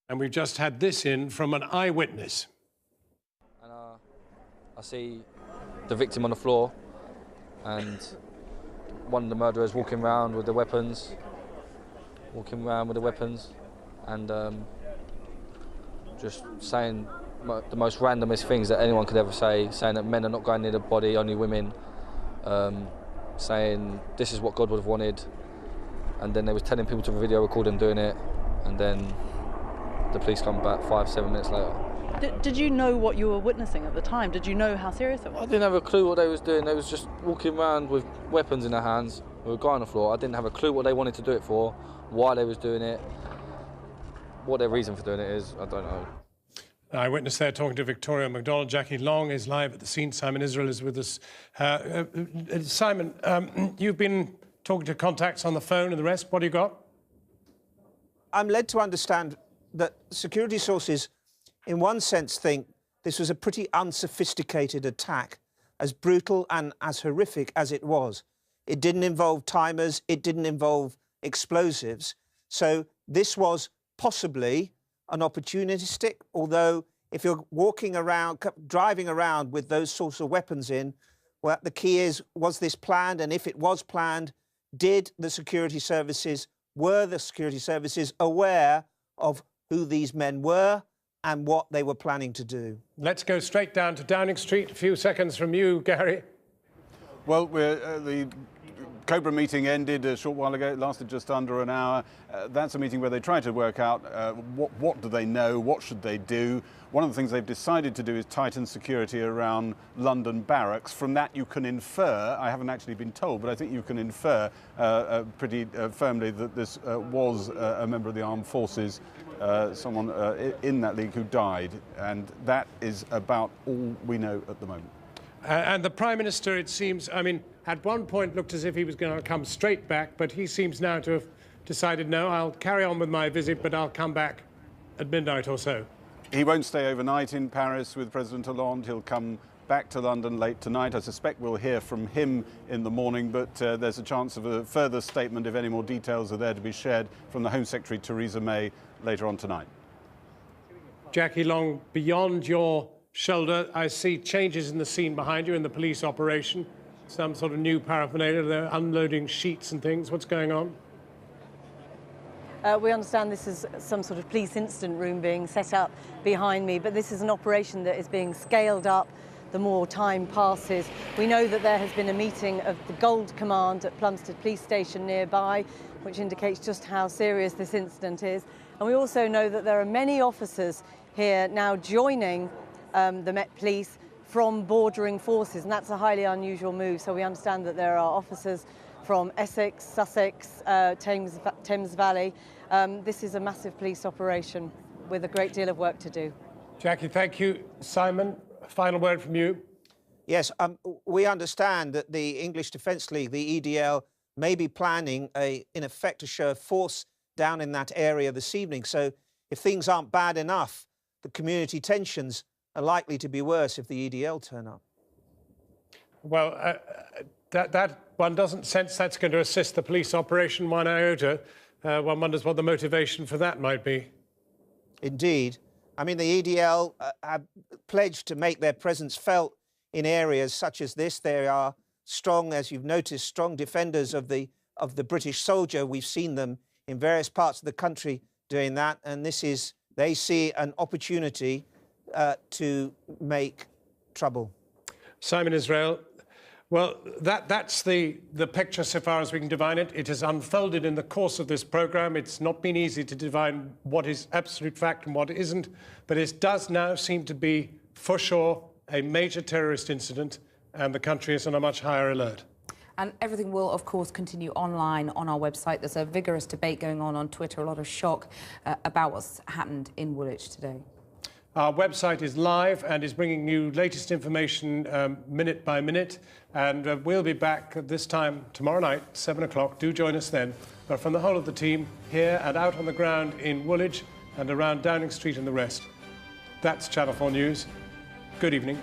And we've just had this in from an eyewitness. And I see the victim on the floor and one of the murderers walking around with the weapons, and just saying the most randomest things that anyone could ever say, saying that men are not going near the body, only women, saying this is what God would have wanted, and then they was telling people to video record them doing it, and then the police come back 5-7 minutes later. Did you know what you were witnessing at the time? Did you know how serious it was? I didn't have a clue what they was doing. They was just walking around with weapons in their hands, with a guy on the floor. I didn't have a clue what they wanted to do it for, why they was doing it, what their reason for doing it is, I don't know. Eyewitness there talking to Victoria MacDonald. Jackie Long is live at the scene. Simon Israel is with us. Simon, you've been talking to contacts on the phone and the rest. What do you got? I'm led to understand that security sources, in one sense, think this was a pretty unsophisticated attack, as brutal and as horrific as it was. It didn't involve timers, it didn't involve explosives. So this was possibly an opportunistic, although if you're walking around, driving around with those sorts of weapons in, well, the key is, was this planned? And if it was planned, were the security services aware of who these men were and what they were planning to do? Let's go straight down to Downing Street. A few seconds from you, Gary. Well, the Cobra meeting ended a short while ago. It lasted just under an hour. That's a meeting where they try to work out what do they know, what should they do. One of the things they've decided to do is tighten security around London barracks. From that you can infer, I haven't actually been told, but I think you can infer pretty firmly that this was a member of the armed forces, someone in that league who died. And that is about all we know at the moment. And the Prime Minister, it seems, I mean, at one point looked as if he was going to come straight back, but he seems now to have decided, no, I'll carry on with my visit, but I'll come back at midnight or so. He won't stay overnight in Paris with President Hollande. He'll come back to London late tonight. I suspect we'll hear from him in the morning, but there's a chance of a further statement, if any more details are there to be shared, from the Home Secretary Theresa May later on tonight. Jackie Long, beyond your shoulder, I see changes in the scene behind you in the police operation. Some sort of new paraphernalia. They're unloading sheets and things. What's going on? We understand this is some sort of police incident room being set up behind me, but this is an operation that is being scaled up the more time passes. We know that there has been a meeting of the Gold Command at Plumstead Police Station nearby, which indicates just how serious this incident is. And we also know that there are many officers here now joining the Met Police from bordering forces, and that's a highly unusual move. So we understand that there are officers from Essex, Sussex, Thames Valley. This is a massive police operation with a great deal of work to do. Jackie, thank you. Simon, final word from you. Yes, we understand that the English Defence League, the EDL, may be planning, in effect, a show of force down in that area this evening. So if things aren't bad enough, the community tensions are likely to be worse if the EDL turn up. Well, that one doesn't sense that's going to assist the police operation one iota. One wonders what the motivation for that might be. Indeed. I mean, the EDL have pledged to make their presence felt in areas such as this. They are strong, as you've noticed, strong defenders of the British soldier. We've seen them in various parts of the country doing that, and this is, they see an opportunity to make trouble. Simon Israel, well, that's the picture so far as we can divine it. It has unfolded in the course of this programme. It's not been easy to divine what is absolute fact and what isn't, but it does now seem to be, for sure, a major terrorist incident, and the country is on a much higher alert. And everything will, of course, continue online on our website. There's a vigorous debate going on Twitter, a lot of shock about what's happened in Woolwich today. Our website is live and is bringing you latest information minute by minute. And we'll be back at this time tomorrow night, 7 o'clock. Do join us then. But from the whole of the team, here and out on the ground in Woolwich and around Downing Street and the rest, that's Channel 4 News. Good evening.